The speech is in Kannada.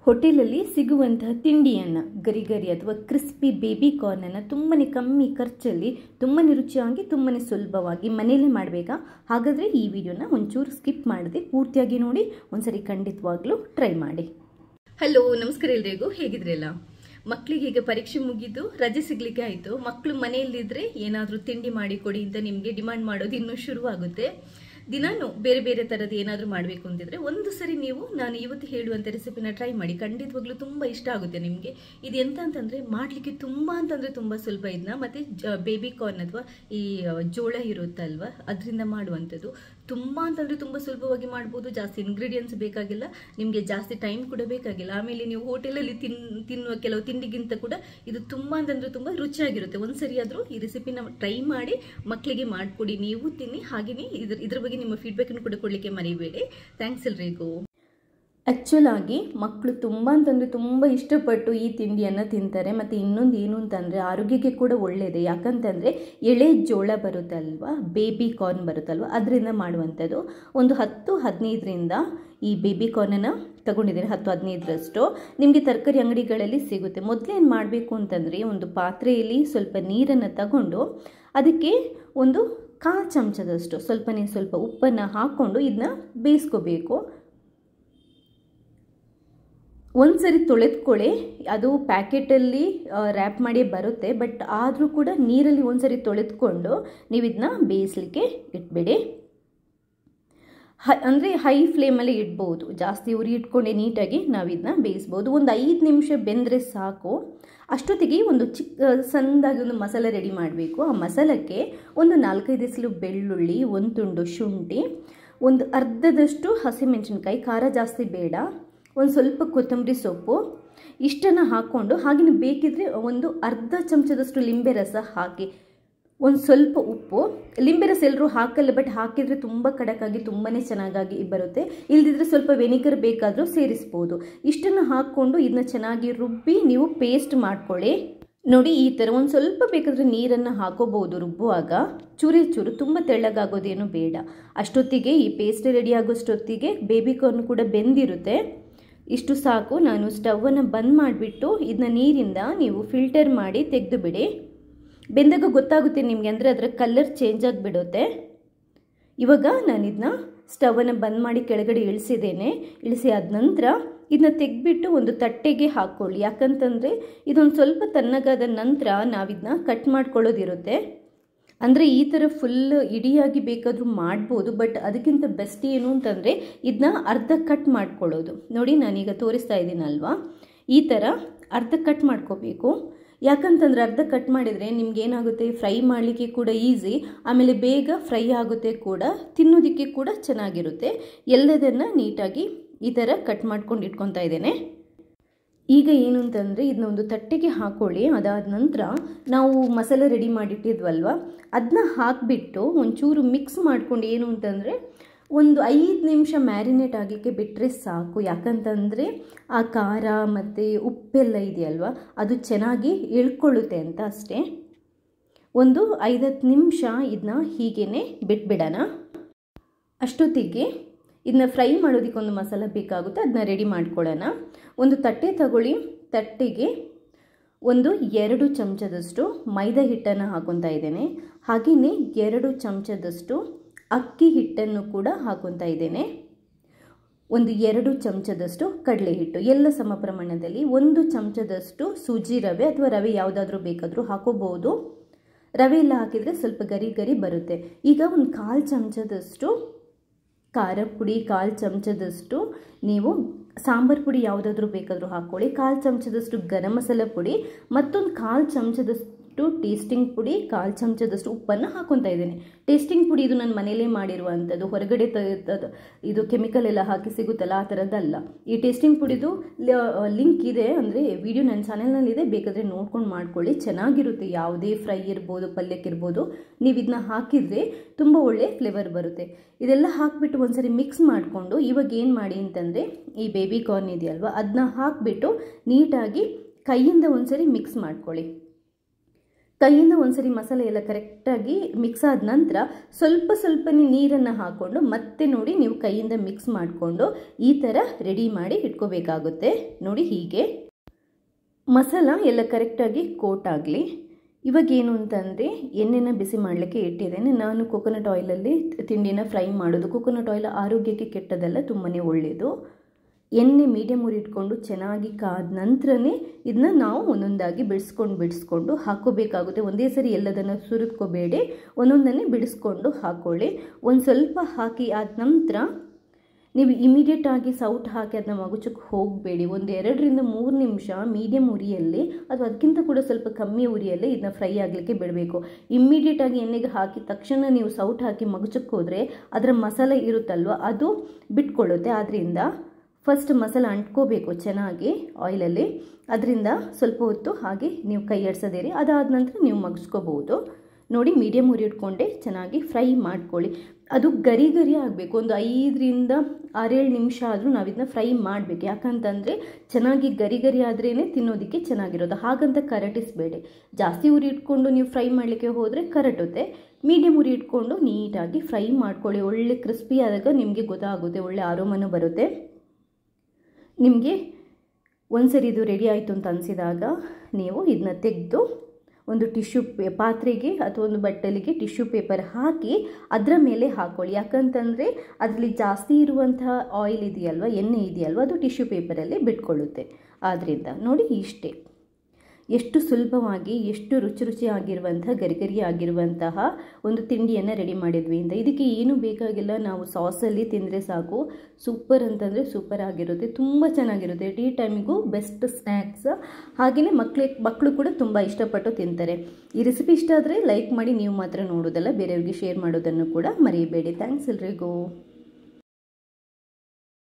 ಹೋಟೆಲಲ್ಲಿ ಸಿಗುವಂತಹ ತಿಂಡಿಯನ್ನು ಗರಿ ಅಥವಾ ಕ್ರಿಸ್ಪಿ ಬೇಬಿ ಕಾರ್ನನ್ನು ತುಂಬಾ ಕಮ್ಮಿ ಖರ್ಚಲ್ಲಿ ತುಂಬಾ ರುಚಿಯಾಗಿ ತುಂಬಾ ಸುಲಭವಾಗಿ ಮನೆಯಲ್ಲೇ ಮಾಡಬೇಕಾ? ಹಾಗಾದರೆ ಈ ವಿಡಿಯೋನ ಒಂಚೂರು ಸ್ಕಿಪ್ ಮಾಡದೆ ಪೂರ್ತಿಯಾಗಿ ನೋಡಿ, ಒಂದ್ಸರಿ ಖಂಡಿತವಾಗ್ಲೂ ಟ್ರೈ ಮಾಡಿ. ಹಲೋ, ನಮಸ್ಕಾರ ಎಲ್ರಿಗೂ, ಹೇಗಿದ್ರಲ್ಲ? ಮಕ್ಕಳಿಗೆ ಈಗ ಪರೀಕ್ಷೆ ಮುಗಿದು ರಜೆ ಸಿಗ್ಲಿಕ್ಕೆ ಆಯಿತು. ಮಕ್ಕಳು ಮನೆಯಲ್ಲಿದ್ದರೆ ಏನಾದರೂ ತಿಂಡಿ ಮಾಡಿ ಕೊಡಿ ಅಂತ ನಿಮಗೆ ಡಿಮಾಂಡ್ ಮಾಡೋದು ಇನ್ನೂ ಶುರುವಾಗುತ್ತೆ. ದಿನಾನು ಬೇರೆ ಬೇರೆ ಥರದ್ದು ಏನಾದರೂ ಮಾಡಬೇಕು ಅಂತಿದ್ರೆ ಒಂದು ಸರಿ ನೀವು ನಾನು ಇವತ್ತು ಹೇಳುವಂಥ ರೆಸಿಪಿನ ಟ್ರೈ ಮಾಡಿ. ಖಂಡಿತವಾಗ್ಲೂ ತುಂಬ ಇಷ್ಟ ಆಗುತ್ತೆ ನಿಮಗೆ. ಇದು ಎಂತ ಅಂತಂದರೆ ಮಾಡಲಿಕ್ಕೆ ತುಂಬ ಸುಲಭ. ಇದನ್ನ ಮತ್ತು ಬೇಬಿ ಕಾರ್ನ್ ಅಥವಾ ಈ ಜೋಳ ಇರುತ್ತಲ್ವ ಅದರಿಂದ ಮಾಡುವಂಥದ್ದು. ತುಂಬ ಸುಲಭವಾಗಿ ಮಾಡ್ಬೋದು. ಜಾಸ್ತಿ ಇಂಗ್ರೀಡಿಯೆಂಟ್ಸ್ ಬೇಕಾಗಿಲ್ಲ, ನಿಮಗೆ ಜಾಸ್ತಿ ಟೈಮ್ ಕೂಡ ಬೇಕಾಗಿಲ್ಲ. ಆಮೇಲೆ ನೀವು ಹೋಟೆಲಲ್ಲಿ ತಿನ್ನುವ ಕೆಲವು ತಿಂಡಿಗಿಂತ ಕೂಡ ಇದು ತುಂಬ ರುಚಿಯಾಗಿರುತ್ತೆ. ಒಂದ್ಸರಿ ಆದರೂ ಈ ರೆಸಿಪಿನ ಟ್ರೈ ಮಾಡಿ ಮಕ್ಕಳಿಗೆ ಮಾಡಿಕೊಡಿ, ನೀವು ತಿನ್ನಿ. ಹಾಗೆಯೇ ಇದ್ರ ಬಗ್ಗೆ ನಿಮ್ಮ ಫೀಡ್ಬ್ಯಾಕನ್ನು ಕೂಡ ಕೊಡಲಿಕ್ಕೆ ಮರಿಬೇಡಿ. ಥ್ಯಾಂಕ್ಸ್ ಎಲ್ರಿಗೂ. ಆ್ಯಕ್ಚುಲ್ ಆಗಿ ಮಕ್ಕಳು ತುಂಬ ಇಷ್ಟಪಟ್ಟು ಈ ತಿಂಡಿಯನ್ನು ತಿಂತಾರೆ. ಮತ್ತು ಇನ್ನೊಂದು ಏನು ಅಂತಂದರೆ ಆರೋಗ್ಯಕ್ಕೆ ಕೂಡ ಒಳ್ಳೆಯದೇ. ಯಾಕಂತಂದರೆ ಎಳೆ ಜೋಳ ಬರುತ್ತಲ್ವ, ಬೇಬಿ ಕಾರ್ನ್ ಬರುತ್ತಲ್ವ, ಅದರಿಂದ ಮಾಡುವಂಥದ್ದು. ಒಂದು 10-15ರಿಂದ ಈ ಬೇಬಿ ಕಾರ್ನನ್ನು ತಗೊಂಡಿದ್ದೀನಿ, 10-15ರಷ್ಟು. ನಿಮಗೆ ತರಕಾರಿ ಅಂಗಡಿಗಳಲ್ಲಿ ಸಿಗುತ್ತೆ. ಮೊದಲೇನು ಮಾಡಬೇಕು ಅಂತಂದರೆ ಒಂದು ಪಾತ್ರೆಯಲ್ಲಿ ಸ್ವಲ್ಪ ನೀರನ್ನು ತಗೊಂಡು ಅದಕ್ಕೆ ಒಂದು 1/4 ಚಮಚದಷ್ಟು ಸ್ವಲ್ಪ ಉಪ್ಪನ್ನು ಹಾಕ್ಕೊಂಡು ಇದನ್ನ ಬೇಯಿಸ್ಕೋಬೇಕು. ಒಂದ್ಸರಿ ತೊಳೆದ್ಕೊಳ್ಳಿ. ಅದು ಪ್ಯಾಕೆಟಲ್ಲಿ ರ್ಯಾಪ್ ಮಾಡಿ ಬರುತ್ತೆ, ಬಟ್ ಆದರೂ ಕೂಡ ನೀರಲ್ಲಿ ಒಂದ್ಸರಿ ತೊಳೆದ್ಕೊಂಡು ನೀವು ಇದನ್ನ ಬೇಯಿಸಲಿಕ್ಕೆ ಇಟ್ಬಿಡಿ. ಅಂದರೆ ಹೈ ಫ್ಲೇಮಲ್ಲಿ ಇಡ್ಬೋದು, ಜಾಸ್ತಿ ಉರಿ ಇಟ್ಕೊಂಡೆ ನೀಟಾಗಿ ನಾವು ಇದನ್ನ ಬೇಯಿಸ್ಬೋದು. ಒಂದು 5 ನಿಮಿಷ ಬೆಂದರೆ ಸಾಕು. ಅಷ್ಟೊತ್ತಿಗೆ ಒಂದು ಸಣ್ಣದಾಗಿ ಒಂದು ಮಸಾಲೆ ರೆಡಿ ಮಾಡಬೇಕು. ಆ ಮಸಾಲಕ್ಕೆ ಒಂದು 4-5 ಎಸಳು ಬೆಳ್ಳುಳ್ಳಿ, ಒಂದು ತುಂಡು ಶುಂಠಿ, ಒಂದು ಅರ್ಧದಷ್ಟು ಹಸಿಮೆಣಸಿನ್ಕಾಯಿ, ಖಾರ ಜಾಸ್ತಿ ಬೇಡ, ಒಂದು ಸ್ವಲ್ಪ ಕೊತ್ತಂಬರಿ ಸೊಪ್ಪು, ಇಷ್ಟನ್ನು ಹಾಕ್ಕೊಂಡು ಹಾಗೆಯೇ ಬೇಕಿದ್ರೆ ಒಂದು ಅರ್ಧ ಚಮಚದಷ್ಟು ಲಿಂಬೆ ರಸ ಹಾಕಿ, ಒಂದು ಸ್ವಲ್ಪ ಉಪ್ಪು. ಲಿಂಬೆ ರಸ ಎಲ್ಲರೂ ಹಾಕಲ್ಲ, ಬಟ್ ಹಾಕಿದರೆ ತುಂಬ ಕಡಕಾಗಿ ತುಂಬಾ ಚೆನ್ನಾಗಿ ಬರುತ್ತೆ. ಇಲ್ಲದಿದ್ದರೆ ಸ್ವಲ್ಪ ವೆನಿಗರ್ ಬೇಕಾದರೂ ಸೇರಿಸ್ಬೋದು. ಇಷ್ಟನ್ನು ಹಾಕ್ಕೊಂಡು ಇದನ್ನ ಚೆನ್ನಾಗಿ ರುಬ್ಬಿ ನೀವು ಪೇಸ್ಟ್ ಮಾಡ್ಕೊಳ್ಳಿ. ನೋಡಿ, ಈ ಥರ ಒಂದು ಸ್ವಲ್ಪ ಬೇಕಾದರೆ ನೀರನ್ನು ಹಾಕೋಬಹುದು ರುಬ್ಬುವಾಗ. ಚೂರು ತುಂಬ ತೆಳ್ಳಗಾಗೋದೇನು ಬೇಡ. ಅಷ್ಟೊತ್ತಿಗೆ ಈ ಪೇಸ್ಟ್ ರೆಡಿ ಆಗೋಷ್ಟೊತ್ತಿಗೆ ಬೇಬಿ ಕಾರ್ನ್ ಕೂಡ ಬೆಂದಿರುತ್ತೆ. ಇಷ್ಟು ಸಾಕು. ನಾನು ಸ್ಟವನ್ನು ಬಂದ್ ಮಾಡಿಬಿಟ್ಟು ಇದನ್ನ ನೀರಿಂದ ನೀವು ಫಿಲ್ಟರ್ ಮಾಡಿ ತೆಗೆದು ಬಿಡಿ. ಬೆಂದಾಗ ಗೊತ್ತಾಗುತ್ತೆ ನಿಮಗೆ, ಅಂದರೆ ಅದರ ಕಲರ್ ಚೇಂಜ್ ಆಗಿಬಿಡುತ್ತೆ. ಇವಾಗ ನಾನು ಇದನ್ನ ಸ್ಟವನ್ನು ಬಂದ್ ಮಾಡಿ ಕೆಳಗಡೆ ಇಳಿಸಿ ಆದ ನಂತರ ಇದನ್ನ ತೆಗೆದ್ಬಿಟ್ಟು ಒಂದು ತಟ್ಟೆಗೆ ಹಾಕ್ಕೊಳ್ಳಿ. ಯಾಕಂತಂದರೆ ಇದೊಂದು ಸ್ವಲ್ಪ ತಣ್ಣಗಾದ ನಂತರ ನಾವಿದನ್ನ ಕಟ್ ಮಾಡ್ಕೊಳ್ಳೋದಿರುತ್ತೆ. ಅಂದರೆ ಈ ಥರ ಫುಲ್ ಇಡಿಯಾಗಿ ಬೇಕಾದರೂ ಮಾಡ್ಬೋದು, ಬಟ್ ಅದಕ್ಕಿಂತ ಬೆಸ್ಟ್ ಏನು ಅಂತಂದರೆ ಇದನ್ನ ಅರ್ಧ ಕಟ್ ಮಾಡ್ಕೊಳ್ಳೋದು. ನೋಡಿ, ನಾನೀಗ ತೋರಿಸ್ತಾ ಇದ್ದೀನಲ್ವಾ, ಈ ಥರ ಅರ್ಧ ಕಟ್ ಮಾಡ್ಕೋಬೇಕು. ಯಾಕಂತಂದರೆ ಅರ್ಧ ಕಟ್ ಮಾಡಿದರೆ ನಿಮ್ಗೆ ಏನಾಗುತ್ತೆ, ಫ್ರೈ ಮಾಡಲಿಕ್ಕೆ ಕೂಡ ಈಸಿ, ಆಮೇಲೆ ಬೇಗ ಫ್ರೈ ಆಗುತ್ತೆ ಕೂಡ, ತಿನ್ನೋದಕ್ಕೆ ಕೂಡ ಚೆನ್ನಾಗಿರುತ್ತೆ. ಎಲ್ಲದನ್ನು ನೀಟಾಗಿ ಈ ಥರ ಕಟ್ ಮಾಡ್ಕೊಂಡು ಇಟ್ಕೊತಾ ಇದ್ದೇನೆ. ಈಗ ಏನು ಅಂತಂದರೆ ಇದನ್ನ ಒಂದು ತಟ್ಟೆಗೆ ಹಾಕ್ಕೊಳ್ಳಿ. ಅದಾದ ನಂತರ ನಾವು ಮಸಾಲೆ ರೆಡಿ ಮಾಡಿಟ್ಟಿದ್ವಲ್ವ ಅದನ್ನ ಹಾಕಿಬಿಟ್ಟು ಒಂಚೂರು ಮಿಕ್ಸ್ ಮಾಡ್ಕೊಂಡು ಏನು ಅಂತಂದರೆ ಒಂದು 5 ನಿಮಿಷ ಮ್ಯಾರಿನೇಟ್ ಆಗಲಿಕ್ಕೆ ಬಿಟ್ಟರೆ ಸಾಕು. ಯಾಕಂತಂದರೆ ಆ ಖಾರ ಮತ್ತು ಉಪ್ಪೆಲ್ಲ ಇದೆಯಲ್ವ ಅದು ಚೆನ್ನಾಗಿ ಇಳ್ಕೊಳ್ಳುತ್ತೆ ಅಂತ ಅಷ್ಟೇ. ಒಂದು 5-10 ನಿಮಿಷ ಇದನ್ನ ಹೀಗೇ ಬಿಟ್ಬಿಡೋಣ. ಅಷ್ಟೊತ್ತಿಗೆ ಇದನ್ನ ಫ್ರೈ ಮಾಡೋದಕ್ಕೆ ಒಂದು ಮಸಾಲ ಬೇಕಾಗುತ್ತೆ, ಅದನ್ನ ರೆಡಿ ಮಾಡ್ಕೊಳ್ಳೋಣ. ಒಂದು ತಟ್ಟೆ ತಗೊಳ್ಳಿ. ತಟ್ಟೆಗೆ ಒಂದು 2 ಚಮಚದಷ್ಟು ಮೈದಾ ಹಿಟ್ಟನ್ನು ಹಾಕೊತಾ ಇದ್ದೇನೆ. ಹಾಗೆಯೇ 2 ಚಮಚದಷ್ಟು ಅಕ್ಕಿ ಹಿಟ್ಟನ್ನು ಕೂಡ ಹಾಕೊತಾ ಇದ್ದೇನೆ. ಒಂದು 2 ಚಮಚದಷ್ಟು ಕಡಲೆ ಹಿಟ್ಟು, ಎಲ್ಲ ಸಮ ಪ್ರಮಾಣದಲ್ಲಿ. 1 ಚಮಚದಷ್ಟು ಸೂಜಿ ರವೆ ಅಥವಾ ರವೆ ಯಾವುದಾದ್ರೂ ಬೇಕಾದರೂ ಹಾಕೋಬಹುದು. ರವೆ ಎಲ್ಲ ಹಾಕಿದರೆ ಸ್ವಲ್ಪ ಗರಿ ಬರುತ್ತೆ. ಈಗ ಒಂದು 1/4 ಚಮಚದಷ್ಟು ಖಾರ ಪುಡಿ, 1/4 ಚಮಚದಷ್ಟು ನೀವು ಸಾಂಬಾರು ಪುಡಿ ಯಾವುದಾದ್ರೂ ಬೇಕಾದರೂ ಹಾಕ್ಕೊಳ್ಳಿ, 1/4 ಚಮಚದಷ್ಟು ಗರಂ ಮಸಾಲ ಪುಡಿ, ಮತ್ತೊಂದು 1/4 ಚಮಚದಷ್ಟು ಟೇಸ್ಟಿಂಗ್ ಪುಡಿ, 1/4 ಚಮಚದಷ್ಟು ಉಪ್ಪನ್ನು ಹಾಕೊತಾ ಇದ್ದೇನೆ. ಟೇಸ್ಟಿಂಗ್ ಪುಡಿ ಇದು ನಾನು ಮನೆಯಲ್ಲೇ ಮಾಡಿರುವಂಥದ್ದು, ಹೊರಗಡೆ ಇದು ಕೆಮಿಕಲ್ ಎಲ್ಲ ಹಾಕಿ ಸಿಗುತ್ತಲ್ಲ ಆ ಥರದ್ದಲ್ಲ. ಈ ಟೇಸ್ಟಿಂಗ್ ಪುಡಿದು ಲಿಂಕ್ ಇದೆ, ಅಂದರೆ ವಿಡಿಯೋ ನನ್ನ ಚಾನೆಲ್ನಲ್ಲಿದೆ, ಬೇಕಾದರೆ ನೋಡ್ಕೊಂಡು ಮಾಡ್ಕೊಳ್ಳಿ. ಚೆನ್ನಾಗಿರುತ್ತೆ. ಯಾವುದೇ ಫ್ರೈ ಇರ್ಬೋದು, ಪಲ್ಯಕ್ಕಿರ್ಬೋದು, ನೀವು ಇದನ್ನ ಹಾಕಿದರೆ ತುಂಬ ಒಳ್ಳೆ ಫ್ಲೇವರ್ ಬರುತ್ತೆ. ಇದೆಲ್ಲ ಹಾಕಿಬಿಟ್ಟು ಒಂದ್ಸರಿ ಮಿಕ್ಸ್ ಮಾಡಿಕೊಂಡು ಇವಾಗ ಏನು ಮಾಡಿ ಅಂತಂದರೆ ಈ ಬೇಬಿ ಕಾರ್ನ್ ಇದೆಯಲ್ವ ಅದನ್ನ ಹಾಕಿಬಿಟ್ಟು ನೀಟಾಗಿ ಕೈಯಿಂದ ಒಂದ್ಸರಿ ಮಿಕ್ಸ್ ಮಾಡ್ಕೊಳ್ಳಿ. ಕೈಯಿಂದ ಒಂದ್ಸರಿ ಮಸಾಲೆ ಎಲ್ಲ ಕರೆಕ್ಟಾಗಿ ಮಿಕ್ಸ್ ಆದ ನಂತರ ಸ್ವಲ್ಪ ಸ್ವಲ್ಪನೇ ನೀರನ್ನು ಹಾಕ್ಕೊಂಡು ಮತ್ತೆ ನೋಡಿ ನೀವು ಕೈಯಿಂದ ಮಿಕ್ಸ್ ಮಾಡಿಕೊಂಡು ಈ ಥರ ರೆಡಿ ಮಾಡಿ ಇಟ್ಕೋಬೇಕಾಗುತ್ತೆ. ನೋಡಿ ಹೀಗೆ ಮಸಾಲ ಎಲ್ಲ ಕರೆಕ್ಟಾಗಿ ಕೋಟ್ ಆಗಲಿ. ಇವಾಗೇನು ಅಂತಂದರೆ ಎಣ್ಣೆನ ಬಿಸಿ ಮಾಡಲಿಕ್ಕೆ ಇಟ್ಟಿದ್ದೇನೆ. ನಾನು ಕೊಕೊನಟ್ ಆಯಿಲಲ್ಲಿ ತಿಂಡಿನ ಫ್ರೈ ಮಾಡೋದು. ಕೊಕೊನಟ್ ಆಯಿಲ್ ಆರೋಗ್ಯಕ್ಕೆ ಕೆಟ್ಟದಲ್ಲ, ತುಂಬಾ ಒಳ್ಳೆಯದು. ಎಣ್ಣೆ ಮೀಡಿಯಮ್ ಉರಿ ಇಟ್ಕೊಂಡು ಚೆನ್ನಾಗಿ ಕಾದ ನಂತರನೇ ಇದನ್ನ ನಾವು ಒಂದೊಂದಾಗಿ ಬಿಡಿಸ್ಕೊಂಡು ಹಾಕೋಬೇಕಾಗುತ್ತೆ. ಒಂದೇ ಸರಿ ಎಲ್ಲದನ್ನು ಸುರಿದ್ಕೋಬೇಡಿ, ಒಂದೊಂದನ್ನೇ ಬಿಡಿಸ್ಕೊಂಡು ಹಾಕ್ಕೊಳ್ಳಿ. ಒಂದು ಸ್ವಲ್ಪ ಹಾಕಿ ಆದ ನಂತರ ನೀವು ಇಮಿಡಿಯೇಟಾಗಿ ಸೌಟ್ ಹಾಕಿ ಅದನ್ನ ಮಗುಚಕ್ಕೆ ಹೋಗಬೇಡಿ. ಒಂದು 2-3 ನಿಮಿಷ ಮೀಡಿಯಮ್ ಉರಿಯಲ್ಲಿ ಅಥವಾ ಅದಕ್ಕಿಂತ ಕೂಡ ಸ್ವಲ್ಪ ಕಮ್ಮಿ ಉರಿಯಲ್ಲಿ ಇದನ್ನ ಫ್ರೈ ಆಗಲಿಕ್ಕೆ ಬಿಡಬೇಕು. ಇಮ್ಮಿಡಿಯೇಟಾಗಿ ಎಣ್ಣೆಗೆ ಹಾಕಿ ತಕ್ಷಣ ನೀವು ಸೌಟ್ ಹಾಕಿ ಮಗುಚಕ್ಕೆ ಹೋದರೆ ಅದರ ಮಸಾಲೆ ಇರುತ್ತಲ್ವ ಅದು ಬಿಟ್ಕೊಳ್ಳುತ್ತೆ. ಆದ್ದರಿಂದ ಫಸ್ಟ್ ಮಸಾಲೆ ಅಂಟ್ಕೋಬೇಕು ಚೆನ್ನಾಗಿ ಆಯಿಲಲ್ಲಿ. ಅದರಿಂದ ಸ್ವಲ್ಪ ಹೊತ್ತು ಹಾಗೆ ನೀವು ಕೈ ಆಡಿಸೋದೇರಿ. ಅದಾದ ನಂತರ ನೀವು ಮಗಿಸ್ಕೋಬಹುದು. ನೋಡಿ ಮೀಡಿಯಮ್ ಉರಿ ಇಟ್ಕೊಂಡೆ ಚೆನ್ನಾಗಿ ಫ್ರೈ ಮಾಡ್ಕೊಳ್ಳಿ. ಅದು ಗರಿ ಗರಿ ಆಗಬೇಕು. ಒಂದು 5-6-7 ನಿಮಿಷ ಆದರೂ ನಾವು ಇದನ್ನ ಫ್ರೈ ಮಾಡಬೇಕು. ಯಾಕಂತಂದರೆ ಚೆನ್ನಾಗಿ ಗರಿ ಗರಿ ಆದ್ರೇ ತಿನ್ನೋದಕ್ಕೆ ಚೆನ್ನಾಗಿರೋದು. ಹಾಗಂತ ಕರಟಿಸಬೇಡಿ. ಜಾಸ್ತಿ ಉರಿ ಇಟ್ಕೊಂಡು ನೀವು ಫ್ರೈ ಮಾಡಲಿಕ್ಕೆ ಹೋದರೆ ಕರಟುತ್ತೆ. ಮೀಡಿಯಮ್ ಉರಿ ಇಟ್ಕೊಂಡು ನೀಟಾಗಿ ಫ್ರೈ ಮಾಡ್ಕೊಳ್ಳಿ. ಒಳ್ಳೆ ಕ್ರಿಸ್ಪಿ ಆದಾಗ ನಿಮಗೆ ಗೊತ್ತಾಗುತ್ತೆ, ಒಳ್ಳೆ ಆರೋಮನೂ ಬರುತ್ತೆ. ನಿಮಗೆ ಒಂದ್ಸರಿ ಇದು ರೆಡಿ ಆಯಿತು ಅಂತ ಅನಿಸಿದಾಗ ನೀವು ಇದನ್ನ ತೆಗೆದು ಒಂದು ಪಾತ್ರೆಗೆ ಅಥವಾ ಒಂದು ಬಟ್ಟಲಿಗೆ ಟಿಶ್ಯೂ ಪೇಪರ್ ಹಾಕಿ ಅದರ ಮೇಲೆ ಹಾಕ್ಕೊಳ್ಳಿ. ಯಾಕಂತಂದರೆ ಅದರಲ್ಲಿ ಜಾಸ್ತಿ ಇರುವಂತಹ ಆಯಿಲ್ ಇದೆಯಲ್ವ, ಎಣ್ಣೆ ಇದೆಯಲ್ವ, ಅದು ಟಿಶ್ಯೂ ಪೇಪರಲ್ಲಿ ಬಿಟ್ಕೊಳ್ಳುತ್ತೆ. ಆದ್ದರಿಂದ ನೋಡಿ ಇಷ್ಟೇ, ಎಷ್ಟು ಸುಲಭವಾಗಿ ಎಷ್ಟು ರುಚಿಯಾಗಿರುವಂತಹ ಗರಿಗರಿ ಆಗಿರುವಂತಹ ಒಂದು ತಿಂಡಿಯನ್ನು ರೆಡಿ ಮಾಡಿದ್ವಿ ಅಂತ. ಇದಕ್ಕೆ ಏನು ಬೇಕಾಗಿಲ್ಲ, ನಾವು ಸಾಸಲ್ಲಿ ತಿಂದರೆ ಸಾಕು. ಸೂಪರ್ ಅಂತಂದರೆ ಸೂಪರ್ ಆಗಿರುತ್ತೆ, ತುಂಬ ಚೆನ್ನಾಗಿರುತ್ತೆ. ಟೀ ಟೈಮಿಗೂ ಬೆಸ್ಟ್ ಸ್ನ್ಯಾಕ್ಸ್. ಹಾಗೆಯೇ ಮಕ್ಕಳು ಕೂಡ ತುಂಬ ಇಷ್ಟಪಟ್ಟು ತಿಂತಾರೆ. ಈ ರೆಸಿಪಿ ಇಷ್ಟ ಆದರೆ ಲೈಕ್ ಮಾಡಿ, ನೀವು ಮಾತ್ರ ನೋಡೋದಲ್ಲ ಬೇರೆಯವ್ರಿಗೆ ಶೇರ್ ಮಾಡೋದನ್ನು ಕೂಡ ಮರೆಯಬೇಡಿ. ಥ್ಯಾಂಕ್ಸ್ ಎಲ್ರಿಗೂ.